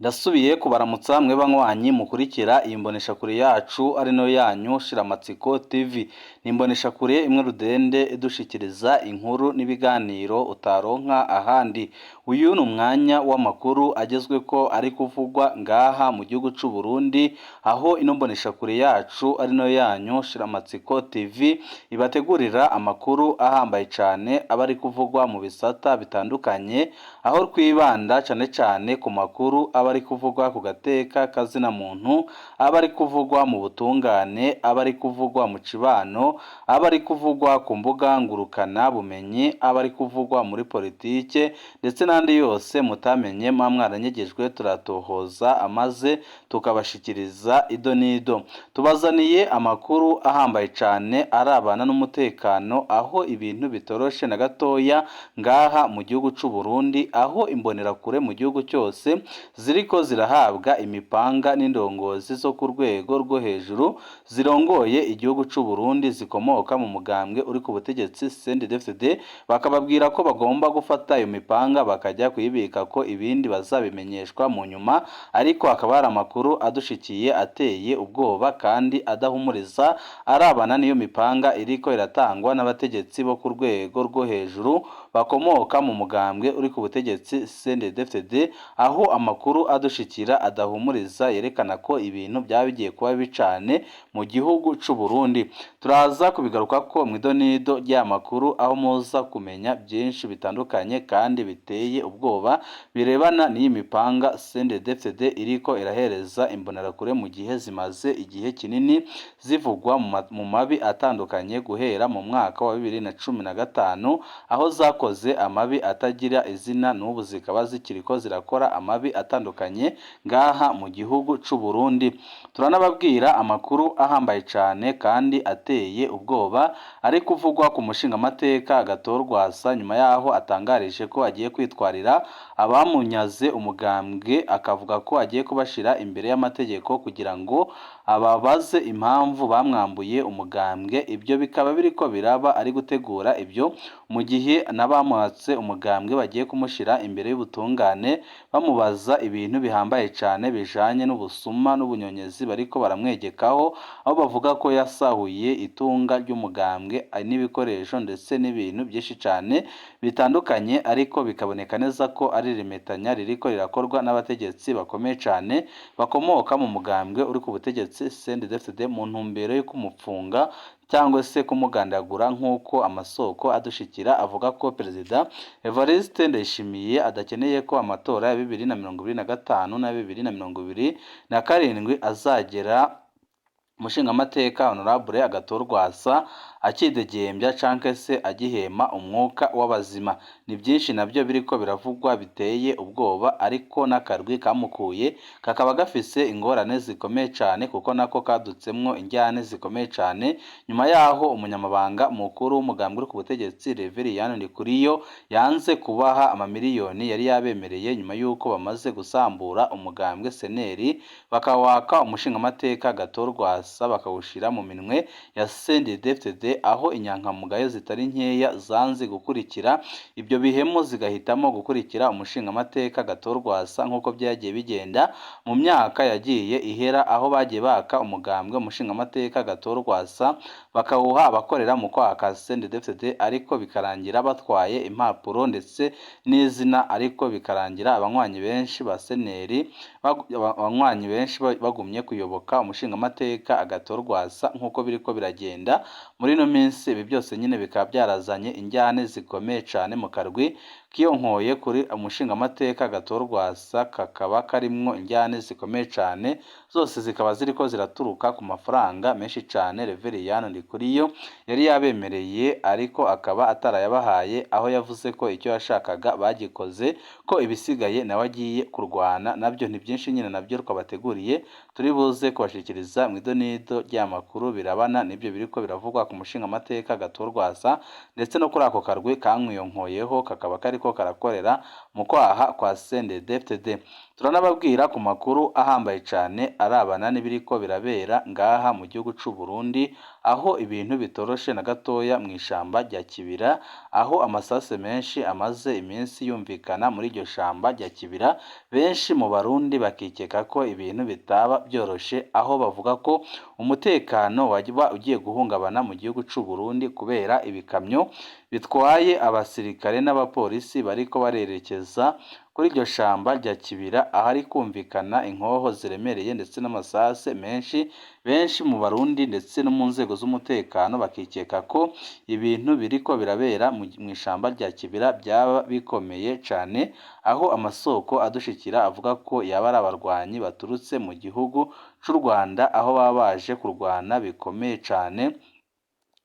Ndasubiye kubaramutsa mwe banywanyi mukurikira iyi mboneshakure yacu ari no yanyu Shiramatsiko TV. Ni imboneshakure imwe rudende idushikiriza inkuru n'ibiganiro utaronka ahandi. Uyu ni umwanya w'amakuru agezweko ari kuvugwa ngaha mu gihugu c'u Burundi, aho ino mboneshakure yacu ari no yanyu Shiramatsiko TV ibategurira amakuru ahambaye cane aba ari kuvugwa mu bisata bitandukanye, aho twibanda cane cane ku makuru aba ari kuvugwa ku gateka kazina muntu, aba ari kuvugwa mu butungane, aba ari kuvugwa mu cibano, aba ari kuvugwa ku mbuga ngurukana bumenyi, aba ari kuvugwa muri politike ndetse n'andi yose mutamenye mwaranyegejwe turatohoza amaze tukabashikiriza ido nido. Tubazaniye amakuru ahambaye cane arabana n'umutekano, aho ibintu bitoroshe na gatoya ngaha mu gihugu c'u Burundi, aho imbonerakure mu gihugu cyose ziriko zirahabwa imipanga n'indongozi zo ku rwego rwo hejuru zirongoye igihugu c'u Burundi zikomoka mu mugambwe uri ku butegetsi CNDD-FDD, bakababwira ko bagomba gufata iyo mipanga bakajya kuyibika ko ibindi bazabimenyeshwa mu nyuma, ariko hakaba hari amakuru adushikiye ateye ubwoba kandi adahumuriza arabana n'iyo mipanga iriko iratangwa n'abategetsi bo ku rwego rwo hejuru bakomoka mu mugambwe uri ku butegetsi CNDD-FDD, aho amakuru adushikira adahumuriza yerekana ko ibintu byaba bigiye kuba bicane mu gihugu c'u Burundi. Turaza kubigaruka ko mwidonido ry'amakuru, aho muza kumenya byinshi bitandukanye kandi biteye ubwoba birebana n'iyi mipanga CNDD-FDD iriko irahereza imbonerakure mu gihe zimaze igihe kinini zivugwa mu mabi atandukanye guhera mu mwaka wa 2015, aho zakoze amabi atagira izina n'ubu zikaba zikiriko zirakora amabi atandukanye ngaha mu gihugu c'u Burundi. Turanababwira amakuru ahambaye cane kandi ateye ubwoba ari kuvugwa ku mushingamateka Agathon nyuma yaho atangarije ko agiye kwitwarira abamunyaze umugambwe, akavuga ko agiye kubashira imbere y'amategeko kugira ngo ababaze impamvu bamwambuye umugambwe. Ibyo bikaba biriko biraba ari gutegura ibyo mu gihe n'abamwatse umugambwe bagiye kumushira imbere y'ubutungane bamubaza ibintu bihambaye cane bijanye n'ubusuma n'ubunyonyezi bariko baramwegekaho, aho bavuga ko yasahuye itunga ry'umugambwe n'ibikoresho ndetse n'ibintu byinshi cane bitandukanye, ariko bikaboneka neza ko ari rimetanya ririko rirakorwa n'abategetsi bakomeye cane bakomoka mu mugambwe uri ku butegetsi CNDD-FDD mu ntumbero yo kumupfunga cyangwa se kumugandagura, nk'uko amasoko adushikira avuga ko Perezida Evariste Ndayishimiye adakeneye ko amatora ya 2025 na 2027 azagera umushingamateka Honorable Agathon akidegembya canke se agihema umwuka w'abazima. Ni byinshi nabyo biriko biravugwa biteye ubwoba, ariko n'akarwi kamukuye kakaba gafise ingorane zikomeye cane kuko nako kadutsemwo injyane zikomeye cane nyuma yaho umunyamabanga mukuru w'umugambwe uri ku butegetsi Reverien Ndikuriyo yanze kubaha amamiliyoni yari yabemereye nyuma yuko bamaze gusambura umugambwe seneri bakawaka umushingamateka Agathon bakawushira mu minwe ya CNDD-FDD, aho inyankamugayo zitari nkeya zanze gukurikira ibyo bihemo zigahitamo gukurikira umushingamateka Agathon nk'uko byagiye bigenda mu myaka yagiye ihera, aho bagiye baka umugambwe umushingamateka Agathon bakawuha abakorera mu kwaka CNDD-FDD, ariko bikarangira batwaye impapuro ndetse n'izina, ariko bikarangira abanywanyi benshi ba seneri abanywanyi benshi bagumye kuyoboka umushingamateka Agathon nk'uko biriko biragenda muri no minsi. Ibi byose nyine bikaba byarazanye injyane zikomeye cane mu karwi kiyonkoye kuri umushingamateka Agathon, kakaba karimwo injyane zikomeye cane, zose zikaba ziriko ziraturuka ku mafaranga menshi cane Reverien Ndikuriyo yari yabemereye, ariko akaba atarayabahaye, aho yavuze ko icyo yashakaga bagikoze, ko ibisigaye nawe agiye kurwana nabyo. Ni byinshi nyine nabyo twabateguriye turi buze kubashikiriza mwidonido ry'amakuru birabana n'ibyo biriko biravugwa ku mushingamateka Agathon ndetse no kuri ako karwi kamwiyonkoyeho kakaba kariko karakorera mu kwaha kwa CNDD-FDD. turanababwira ku makuru ahambaye cyane arabana n'ibiriko birabera ngaha mu gihugu c'u Burundi, aho ibintu bitoroshe na gatoya mu ishamba rya Kibira, aho amasase menshi amaze iminsi yumvikana muri iryo shamba rya Kibira, benshi mu barundi bakikeka ko ibintu bitaba byoroshe, aho bavuga ko umutekano waba ugiye guhungabana mu gihugu c'u Burundi kubera ibikamyo bitwaye abasirikare n'abapolisi bariko barerekeza kuri iryo shamba rya Kibira, ahari kumvikana inkoho ziremereye ndetse n'amasase menshi. Benshi mu barundi ndetse no mu nzego z'umutekano bakikeka ko ibintu biriko birabera mu ishamba rya Kibira byaba bikomeye cyane, aho amasoko adushikira avuga ko yaba ari abarwanyi baturutse mu gihugu c'u Rwanda, aho baba baje kurwana bikomeye cyane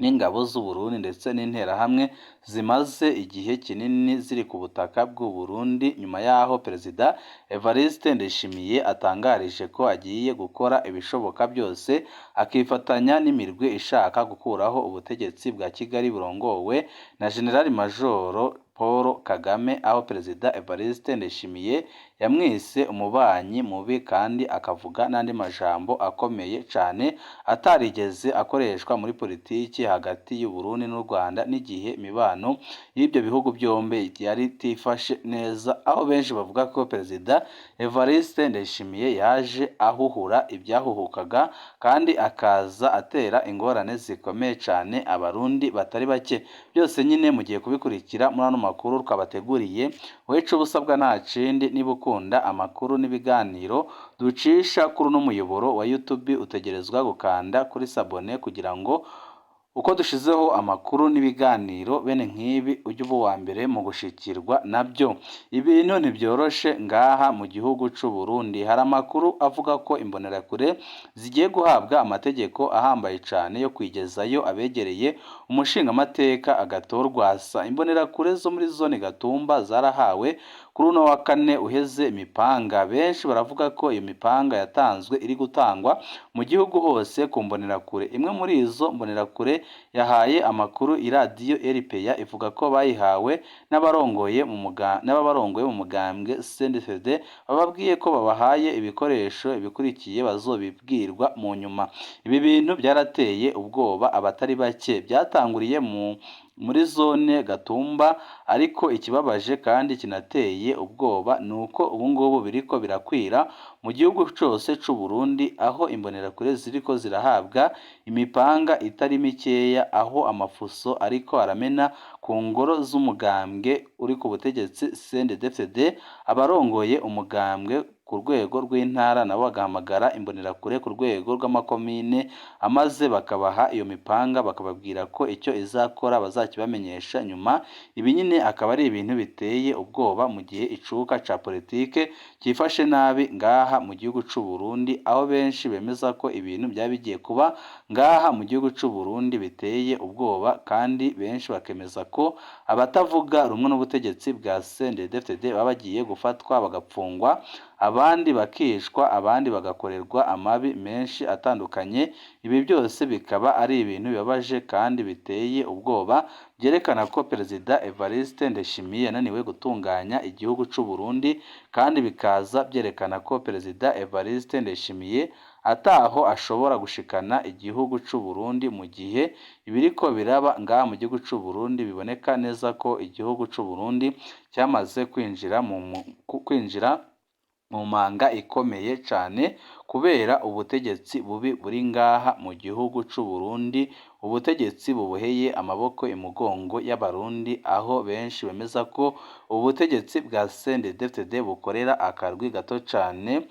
n'ingabo z'u Burundi ndetse n'interahamwe zimaze igihe kinini ziri ku butaka bw'u Burundi, nyuma y'aho Perezida Evariste Ndayishimiye atangarije ko agiye gukora ibishoboka byose akifatanya n'imirwi ishaka gukuraho ubutegetsi bwa Kigali burongowe na General Majoro Paul Kagame, aho Perezida Evariste Ndayishimiye yamwise umubanyi mubi kandi akavuga n'andi majambo akomeye cyane atarigeze akoreshwa muri politiki hagati y'u Burundi n'u Rwanda, n'igihe imibano y'ibyo bihugu byombi yari itifashe neza, aho benshi bavuga ko Perezida Evariste Ndayishimiye yaje ahuhura ibyahuhukaga kandi akaza atera ingorane zikomeye cyane abarundi batari bake. Byose nyine mugiye kubikurikira muri ano makuru twabateguriye, weco busabwa nta kindi, niba ukunda amakuru n'ibiganiro ducisha kuri uno muyoboro wa YouTube utegerezwa gukanda kuri sabone kugira ngo uko dushizeho amakuru n'ibiganiro bene nk'ibi ujye uba uwa mbere mu gushikirwa nabyo. Ibintu ntibyoroshe ngaha mu gihugu c'u Burundi, hari amakuru avuga ko imbonerakure zigiye guhabwa amategeko ahambaye cyane yo kwigezayo abegereye umushingamateka agatorwasa. Imbonerakure zo muri zone Gatumba zarahawe kuri uno wa kane uheze imipanga. Benshi baravuga ko iyo mipanga yatanzwe iri gutangwa mu gihugu hose ku mbonerakure. Imwe muri izo mbonerakure yahaye amakuru iradiyo RPA ivuga ko bayihawe n'abarongoye mu mugambwe CNDD, bababwiye ko babahaye ibikoresho ibikurikiye bazobibwirwa mu nyuma. Ibi bintu byarateye ubwoba abatari bake, byatanguriye muri zone Gatumba, ariko ikibabaje kandi kinateye ubwoba nuko ubu ngubu biriko birakwira mu gihugu cyose c'u Burundi, aho imbonerakure ziriko zirahabwa imipanga itari mikeya, aho amafuso ariko aramena ku ngoro z'umugambwe uri ku butegetsi CNDD, abarongoye umugambwe ku rwego rw'intara nabo bagahamagara imbonerakure ku rwego rw'amakomine, amaze bakabaha iyo mipanga bakababwira ko icyo izakora bazakibamenyesha nyuma. Ibi nyine akaba ari ibintu biteye ubwoba mu gihe icuka ca politike cyifashe nabi ngaha mu gihugu c'u Burundi, aho benshi bemeza ko ibintu byaba bigiye kuba ngaha mu gihugu c'u Burundi biteye ubwoba, kandi benshi bakemeza ko abatavuga rumwe n'ubutegetsi bwa CNDD baba bagiye gufatwa bagapfungwa, abandi bakishwa, abandi bagakorerwa amabi menshi atandukanye. Ibi byose bikaba ari ibintu bibabaje kandi biteye ubwoba, byerekana ko Perezida Evariste Ndayishimiye yananiwe gutunganya igihugu c'u Burundi, kandi bikaza byerekana ko Perezida Evariste Ndayishimiye ataho ashobora gushikana igihugu c'u Burundi, mu gihe ibiriko biraba ngaha mu gihugu c'u Burundi biboneka neza ko igihugu c'u Burundi cyamaze kwinjira mu manga ikomeye cyane kubera ubutegetsi bubi buri ngaha mu gihugu c'u Burundi, ubutegetsi buboheye amaboko imugongo y'abarundi, aho benshi bemeza ko ubutegetsi bwa CNDD bukorera akarwi gato cyane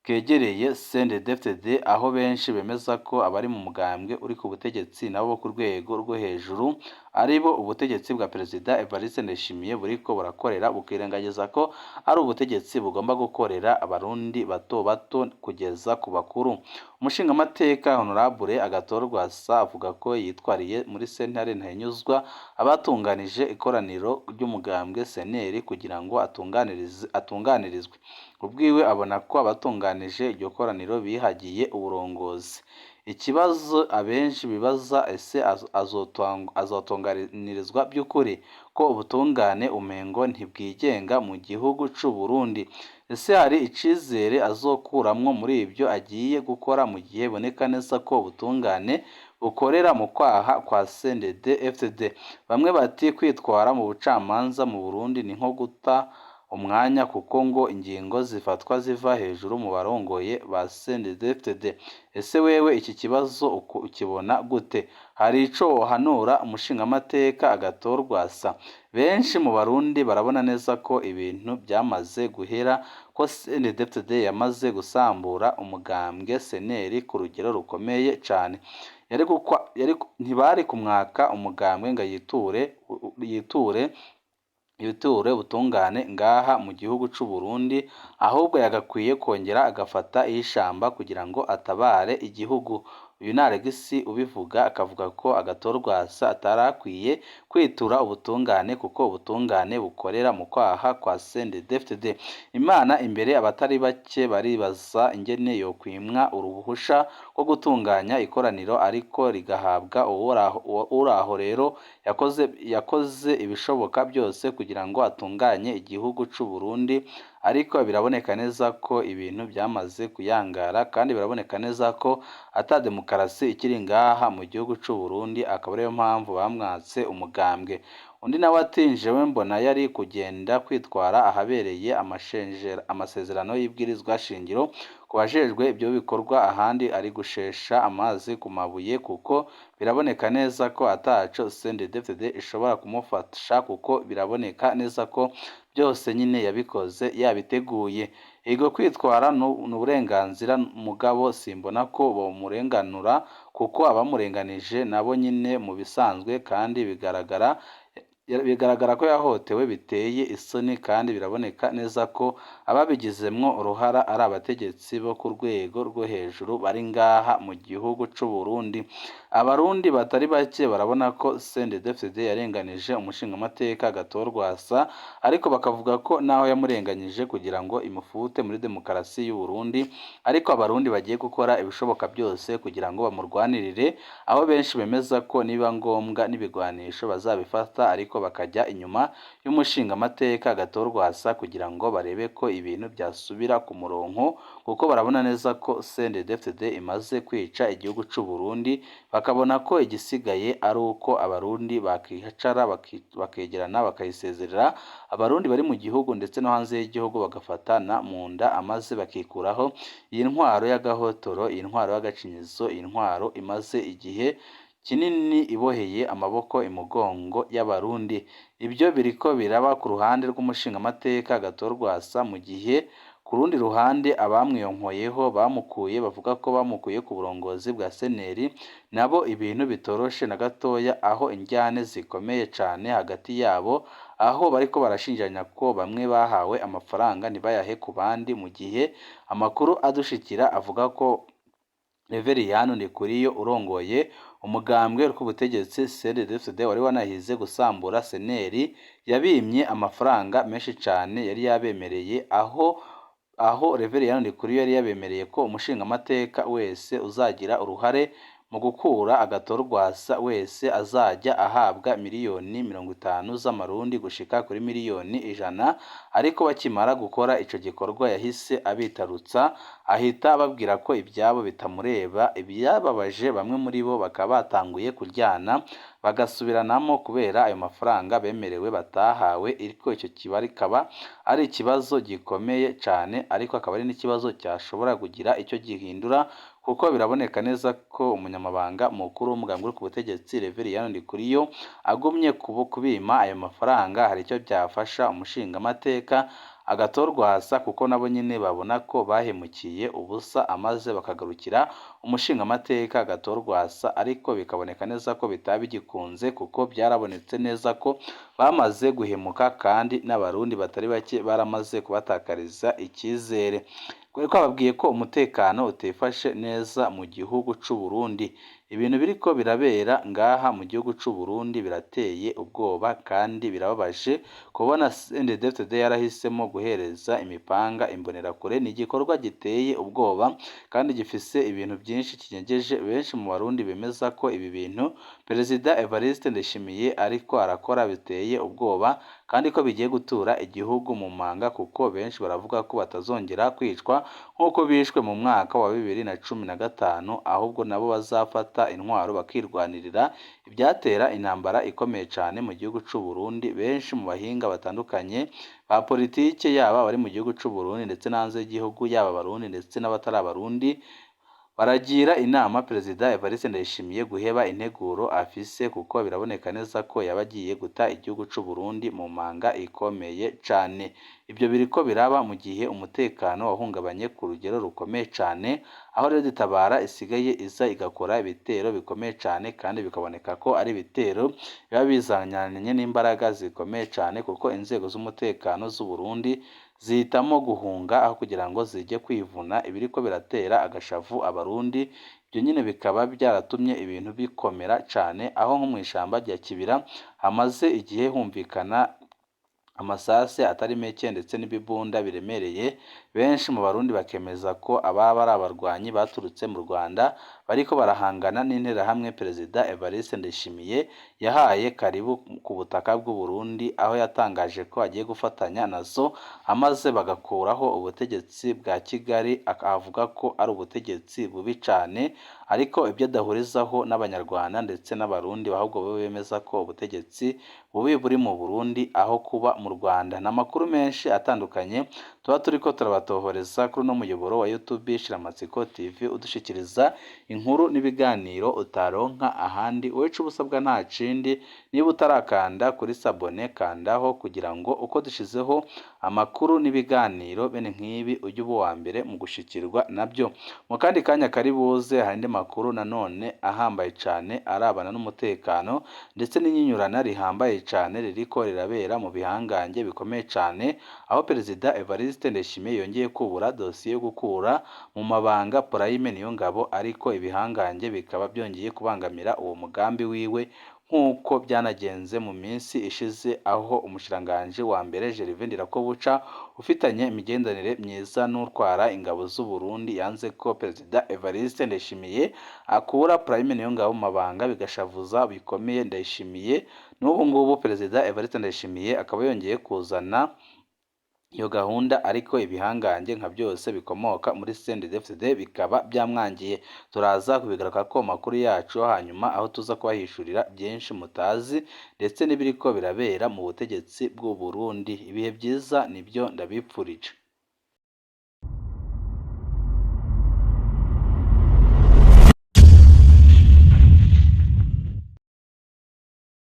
kegereye CNDD, aho benshi bemeza ko abari mu mugambwe uri ku butegetsi nabo ku rwego rwo hejuru aribo ubutegetsi bwa Perezida Evariste Ndayishimiye buriko burakorera, bukirengagiza ko ari ubutegetsi bugomba gukorera abarundi bato bato kugeza ku bakuru. Umushingamateka Honorable Agathon avuga ko yitwariye muri sentare ntahinyuzwa abatunganije ikoraniro ry'umugambwe CNL kugira ngo atunganirizwe. Ubwiwe abona ko abatunganije iryo koraniro bihagiye uburongozi. Ikibazo abenshi bibaza, ese azotunganirizwa by'ukuri ko ubutungane umengo ntibwigenga mu gihugu c'u Burundi? ese hari icizere azokuramwo muri ibyo agiye gukora mu gihe biboneka neza ko ubutungane bukorera mu kwaha kwa CNDD-FDD? Bamwe bati kwitwara mu bucamanza mu Burundi ni nko guta umwanya kuko ngo ingingo zifatwa ziva hejuru mu barongoye ba CNDD-FDD. Ese wewe iki kibazo ukibona gute? Hari ico wohanura umushingamateka agatorwasa? Benshi mu Barundi barabona neza ko ibintu byamaze guhera, ko CNDD-FDD yamaze gusambura umugambwe seneri ku rugero rukomeye cane. Ntibari kumwaka umugambwe ngo yiture ubutungane ngaha mu gihugu c'u Burundi, ahubwo yagakwiye kongera agafata iy'ishamba kugira ngo atabare igihugu. Uyu ni Alegisi ubivuga, akavuga ko agatorwasa atarakwiye kwitura ubutungane kuko ubutungane bukorera mu kwaha kwa CNDD-FDD. Imana imbere abatari bake baribaza ingene yokwimwa uruhusha rwo gutunganya ikoraniro ariko rigahabwa uraho rero yakoze ibishoboka byose kugira ngo atunganye igihugu c'u Burundi, ariko biraboneka neza ko ibintu byamaze kuyangara kandi biraboneka neza ko ata demokarasi ikiri ngaha mu gihugu c'u Burundi, akaba ariyo mpamvu bamwatse umugambwe. Undi nawe ati jewe mbona yari kugenda kwitwara ahabereye amasezerano y'ibwirizwa shingiro ku bajejwe ibyo bikorwa, ahandi ari gushesha amazi ku mabuye kuko biraboneka neza ko ataco CNDD-FDD ishobora kumufasha kuko biraboneka neza ko byose nyine yabikoze yabiteguye. Ego kwitwara ni uburenganzira, mugabo simbona ko bomurenganura kuko abamurenganije nabo nyine mu bisanzwe kandi bigaragara ko yahotewe biteye isoni, kandi biraboneka neza ko ababigizemwo uruhara ari abategetsi bo ku rwego rwo hejuru bari ngaha mu gihugu c'u Burundi. Abarundi batari bake barabona ko CNDD-FDD yarenganije umushingamateka agatorwasa, ariko bakavuga ko naho yamurenganyije kugira ngo imufute muri demokarasi y'u Burundi, ariko abarundi bagiye gukora ibishoboka byose kugira ngo bamurwanirire, aho benshi bemeza ko niba ngombwa n'ibigwanisho bazabifata ariko bakajya inyuma y'umushingamateka agatorwasa kugira ngo barebe ko ibintu byasubira ku murongo, kuko barabona neza ko CNDD-FDD imaze kwica igihugu c'u Burundi, bakabona ko igisigaye ari uko abarundi bakicara bakegerana bakayisezerera abarundi bari mu gihugu ndetse no hanze y'igihugu, bagafatana mu nda amaze bakikuraho iyi ntwaro y'agahotoro, iyi ntwaro y'agacinyizo, iyi ntwaro imaze igihe kinini iboheye amaboko imugongo y'abarundi. Ibyo biriko biraba ku ruhande rw'umushingamateka agatorwasa, mu gihe ku rundi ruhande abamwiyonkoyeho bavuga ko bamukuye ku burongozi bwa seneri nabo ibintu bitoroshe na gatoya, aho injyane zikomeye cane hagati yabo, aho bariko barashinjanya ko bamwe bahawe amafaranga ntibayahe ku bandi, mu gihe amakuru adushikira avuga ko Reveriyani Ndikuriyo urongoye umugambwe w'ubutegetsi CNDD-FDD wari wanahize gusambura seneri yabimye amafaranga menshi cane yari yabemereye, aho Reveriyani Ndikuriyo yari yabemereye ko umushingamateka wese uzagira uruhare mu gukura agatorwasa wese azajya ahabwa miliyoni 50 z'amarundi gushika kuri miliyoni 100, ariko bakimara gukora ico gikorwa yahise abitarutsa, ahita ababwira ko ibyabo bitamureba. Ibyababaje bamwe muri bo bakaba batanguye kuryana bagasubiranamo kubera ayo mafaranga bemerewe batahawe, ariko icyo kikaba ari ikibazo gikomeye cyane, ariko akaba ari n'ikibazo cyashobora kugira icyo gihindura, kuko biraboneka neza ko umunyamabanga mukuru w'umugambwe uri ku butegetsi Reveriyani Ndikuriyo agumye kubima ayo mafaranga hari icyo byafasha umushingamateka agatorwasa, kuko nabo nyine babona ko bahemukiye ubusa amaze bakagarukira umushingamateka agatorwasa, ariko bikaboneka neza ko bitabigikunze kuko byarabonetse neza ko bamaze guhemuka, kandi n'abarundi batari bake baramaze kubatakariza icyizere. Kuko bababwiye ko umutekano utifashe neza mu gihugu c'u Burundi. Ibintu biriko birabera ngaha mu gihugu c'u Burundi birateye ubwoba kandi birababaje kubona CNDD-FDD yarahisemo guhereza imipanga imbonerakure. Ni igikorwa giteye ubwoba kandi gifise ibintu byinshi kinyegeje. Benshi mu Barundi bemeza ko ibi bintu Perezida Evariste Ndayishimiye ariko arakora biteye ubwoba kandi ko bigiye gutura igihugu mu manga kuko benshi baravuga ko batazongera kwicwa nk'uko bishwe mu mwaka wa 2015 ahubwo nabo bazafata intwaro bakirwanirira ibyatera intambara ikomeye cyane mu gihugu cy'u Burundi. Benshi mu bahinga batandukanye ba politike yaba bari mu gihugu cy'u Burundi ndetse n'hanze y'igihugu yaba abarundi ndetse n'abatari abarundi baragira inama Perezida Evariste Ndayishimiye guheba integuro afise kuko biraboneka neza ko yaba agiye guta igihugu cy'u Burundi mu manga ikomeye cyane. Ibyo biriko biraba mu gihe umutekano wahungabanye ku rugero rukomeye cyane, aho rero tabara isigaye iza igakora ibitero bikomeye cyane kandi bikaboneka ko ari ibitero biba bizanyanye n'imbaraga zikomeye cyane kuko inzego z'umutekano z'u Burundi zihitamo guhunga aho kugira ngo zijye kwivuna ibiriko biratera agashavu abarundi. Ibyo nyine bikaba byaratumye ibintu bikomera cyane, aho nko mu ishyamba rya Kibira hamaze igihe humvikana amasase atari meke ndetse n'ibibunda biremereye. Benshi mu barundi bakemeza ko ababa ari abarwanyi baturutse mu Rwanda bariko barahangana n'interahamwe Perezida Evariste Ndayishimiye yahaye karibu ku butaka bw'u Burundi, aho yatangaje ko agiye gufatanya nazo amaze bagakuraho ubutegetsi bwa Kigali, akavuga ko ari ubutegetsi bubi cyane ariko ibyo adahurizaho n'abanyarwanda ndetse n'abarundi ahubwo bo bemeza ko ubutegetsi bubi buri mu Burundi aho kuba mu Rwanda. N'amakuru menshi atandukanye tuba turiko turabatohoreza kuri no muyoboro wa YouTube Shiramatsiko TV udushikiriza inkuru n'ibiganiro utaronka ahandi. Wowe ico ubusabwa nta kindi, niba utarakanda kuri sabone kandaho kugira ngo uko dushizeho amakuru n'ibiganiro bene nk'ibi ujye uba uwa mbere mu gushikirwa nabyo. Mu kandi kanya kari buze hari andi makuru nanone ahambaye cyane arabana n'umutekano ndetse n'inyinyurana rihambaye cyane ririko rirabera mu bihangange bikomeye cyane, aho Perezida Evariste Ndayishimiye yongeye kubura dosiye yo gukura mu mabanga Prime Niyongabo, ariko ibihangange bikaba byongeye kubangamira uwo mugambi wiwe nk'uko byanagenze mu minsi ishize, aho umushiranganje wa mbere Gervais Ndirakobuca ufitanye imigenderanire myiza n'utwara ingabo z'u Burundi yanze ko Perezida Evariste Ndayishimiye akura Prime Niyongabo mu mabanga, bigashavuza bikomeye Ndayishimiye. N'ubu ngubu Perezida Evariste Ndayishimiye akaba yongeye kuzana iyo gahunda, ariko ibihangange nka byose bikomoka muri CNDD-FDD bikaba byamwangiye. Turaza kubigaruka ko makuru yacu hanyuma, aho tuza kubahishurira byinshi mutazi ndetse n'ibiriko birabera mu butegetsi bw'u Burundi. Ibihe byiza nibyo ndabipfurije.